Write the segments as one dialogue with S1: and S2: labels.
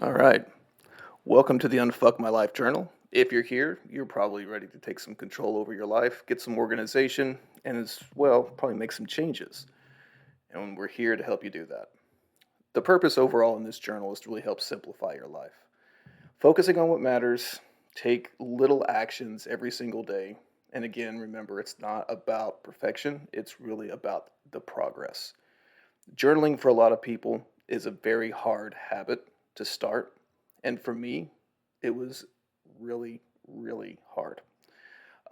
S1: All right. Welcome to the Unfuck My Life Journal. If you're here, you're probably ready to take some control over your life, get some organization, and as well, probably make some changes. And we're here to help you do that. The purpose overall in this journal is to really help simplify your life. Focusing on what matters, take little actions every single day. And again, remember, it's not about perfection, it's really about the progress. Journaling for a lot of people is a very hard habit to start. And for me, it was really, really hard.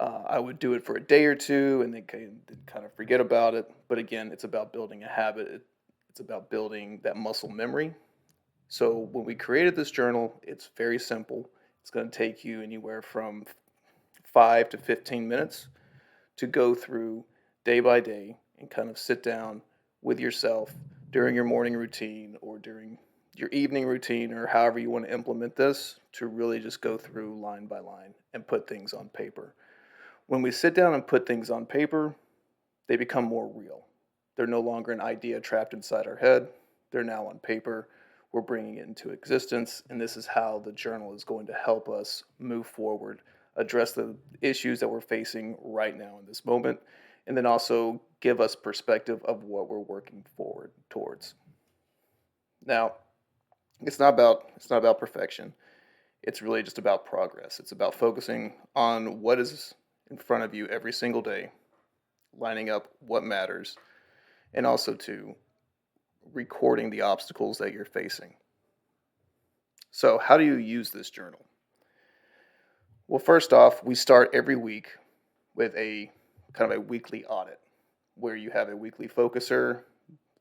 S1: I would do it for a day or two and then kind of forget about it. But again, it's about building a habit, it's about building that muscle memory. So when we created this journal, it's very simple. It's going to take you anywhere from 5 to 15 minutes to go through day by day and kind of sit down with yourself during your morning routine or during your evening routine or however you want to implement this to really just go through line by line and put things on paper. When we sit down and put things on paper, they become more real. They're no longer an idea trapped inside our head. They're now on paper. We're bringing it into existence. And this is how the journal is going to help us move forward, address the issues that we're facing right now in this moment, and then also give us perspective of what we're working forward towards. Now, it's not about perfection. It's really just about progress. It's about focusing on what is in front of you every single day, lining up what matters, and also to recording the obstacles that you're facing. So, how do you use this journal? Well, first off, we start every week with a kind of a weekly audit where you have a weekly focuser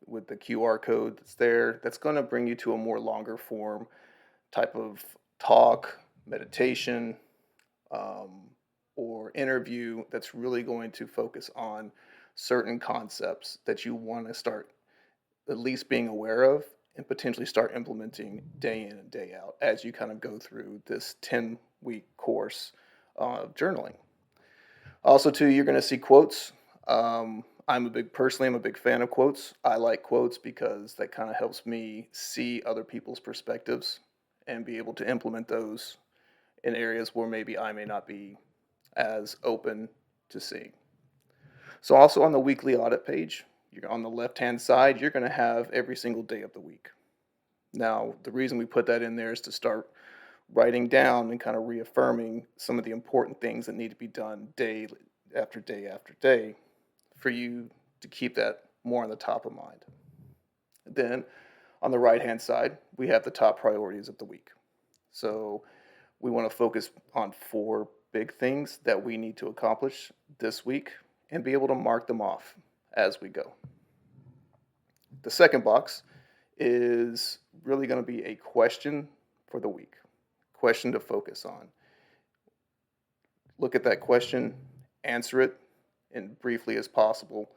S1: with the QR code that's there that's going to bring you to a more longer form type of talk, meditation, um, or interview that's really going to focus on certain concepts that you want to start at least being aware of and potentially start implementing day in and day out as you kind of go through this 10-week course of journaling. Also, too, you're going to see quotes. I'm a big fan of quotes. I like quotes because that kind of helps me see other people's perspectives and be able to implement those in areas where maybe I may not be as open to seeing. So, also on the weekly audit page, you're on the left hand side, you're going to have every single day of the week. Now, the reason we put that in there is to start writing down and kind of reaffirming some of the important things that need to be done day after day after day for you to keep that more on the top of mind. Then on the right hand side, we have the top priorities of the week. So we want to focus on four big things that we need to accomplish this week and be able to mark them off as we go. The second box is really going to be a question for the week, question to focus on. Look at that question, answer it in briefly as possible,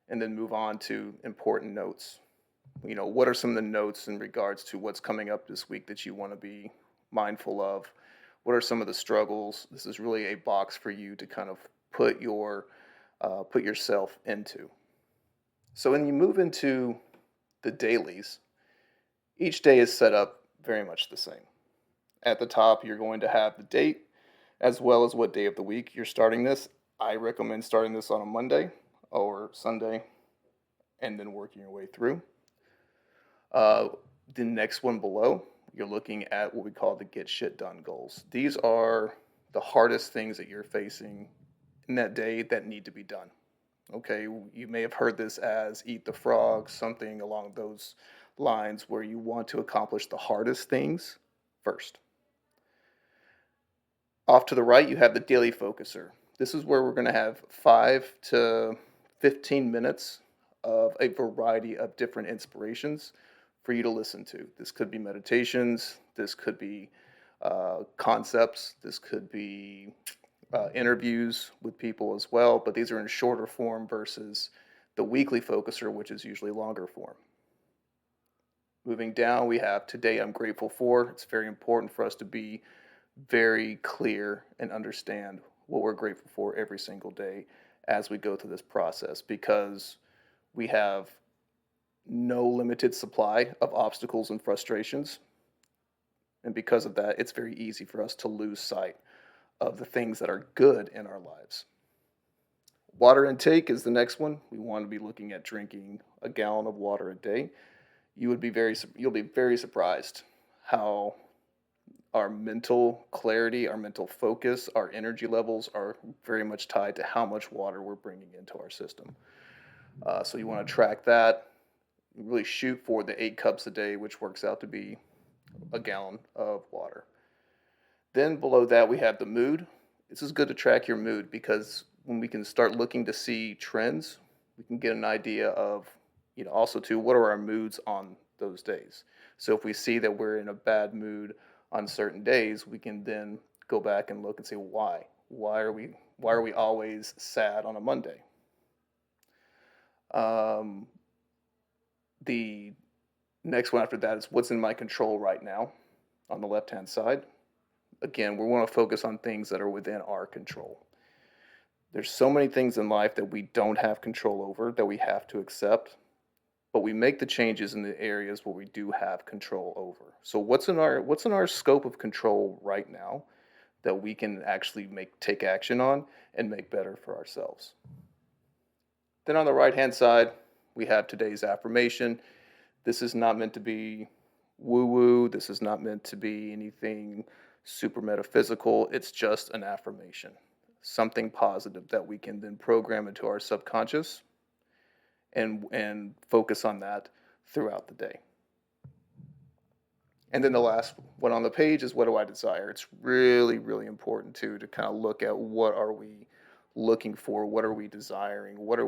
S1: and then move on to important notes. What are some of the notes in regards to what's coming up this week that you want to be mindful of? What are some of the struggles? This is really a box for you to kind of put yourself into. So when you move into the dailies, each day is set up very much the same. At the top, you're going to have the date as well as what day of the week you're starting this. I recommend starting this on a Monday or Sunday and then working your way through. Uh, the next one below, you're looking at what we call the get shit done goals. These are the hardest things that you're facing in that day that need to be done. Okay, you may have heard this as eat the frog, something along those lines where you want to accomplish the hardest things first. Off to the right, you have the daily focuser. This is where we're going to have 5 to 15 minutes of a variety of different inspirations for you to listen to. This could be meditations, this could be concepts, this could be interviews with people as well, but these are in shorter form versus the weekly focuser, which is usually longer form. Moving down, we have today I'm grateful for. It's very important for us to be very clear and understand what we're grateful for every single day as we go through this process because we have no limited supply of obstacles and frustrations. And because of that, it's very easy for us to lose sight of the things that are good in our lives. Water intake is the next one. We want to be looking at drinking a gallon of water a day. You'll be very surprised how our mental clarity, our mental focus, our energy levels are very much tied to how much water we're bringing into our system. So you want to track that. Really shoot for the 8 cups a day, which works out to be a gallon of water. Then below that, we have the mood. This is good to track your mood because when we can start looking to see trends, we can get an idea of, also too, what are our moods on those days. So if we see that we're in a bad mood on certain days, we can then go back and look and say why. Why are we always sad on a Monday? Um, the next one after that is what's in my control right now on the left hand side. Again, we want to focus on things that are within our control. There's so many things in life that we don't have control over that we have to accept, but we make the changes in the areas where we do have control over. So what's in our scope of control right now that we can actually take action on and make better for ourselves. Then on the right hand side, we have today's affirmation. This is not meant to be woo woo. This is not meant to be anything super metaphysical. It's just an affirmation, something positive that we can then program into our subconscious and focus on that throughout the day. And then the last one on the page is what do I desire? It's really, really important too to kind of look at what are we looking for, what are we desiring, what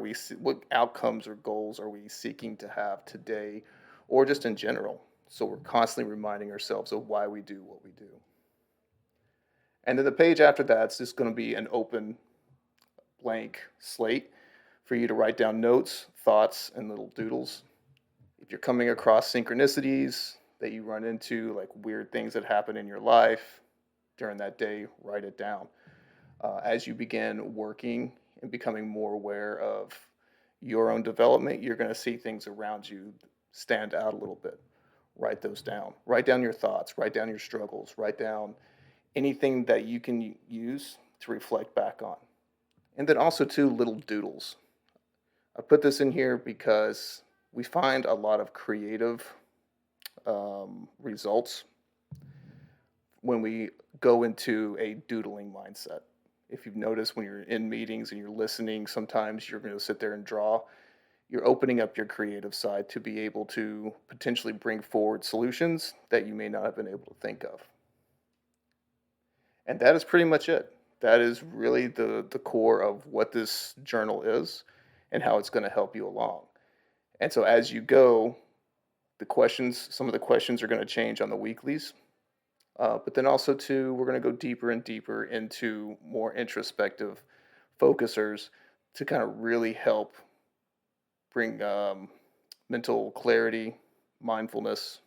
S1: outcomes or goals are we seeking to have today or just in general. So we're constantly reminding ourselves of why we do what we do. And then the page after that's just going to be an open blank slate for you to write down notes, thoughts, and little doodles. If you're coming across synchronicities that you run into, like weird things that happen in your life during that day, write it down. As you begin working and becoming more aware of your own development, you're going to see things around you stand out a little bit. Write those down. Write down your thoughts, write down your struggles, write down anything that you can use to reflect back on. And then also too, little doodles. I put this in here because we find a lot of creative results when we go into a doodling mindset. If you've noticed when you're in meetings and you're listening, sometimes you're going to sit there and draw. You're opening up your creative side to be able to potentially bring forward solutions that you may not have been able to think of. And that is pretty much it. That is really the core of what this journal is and how it's going to help you along. And so as you go, some of the questions are going to change on the weeklies. But then also too, we're going to go deeper and deeper into more introspective focusers to kind of really help bring mental clarity, mindfulness,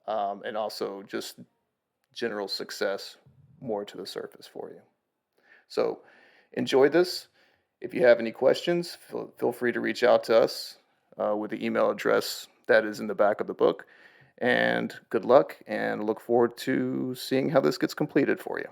S1: and also just general success more to the surface for you. So enjoy this. If you have any questions, feel free to reach out to us with the email address that is in the back of the book. And good luck, and look forward to seeing how this gets completed for you.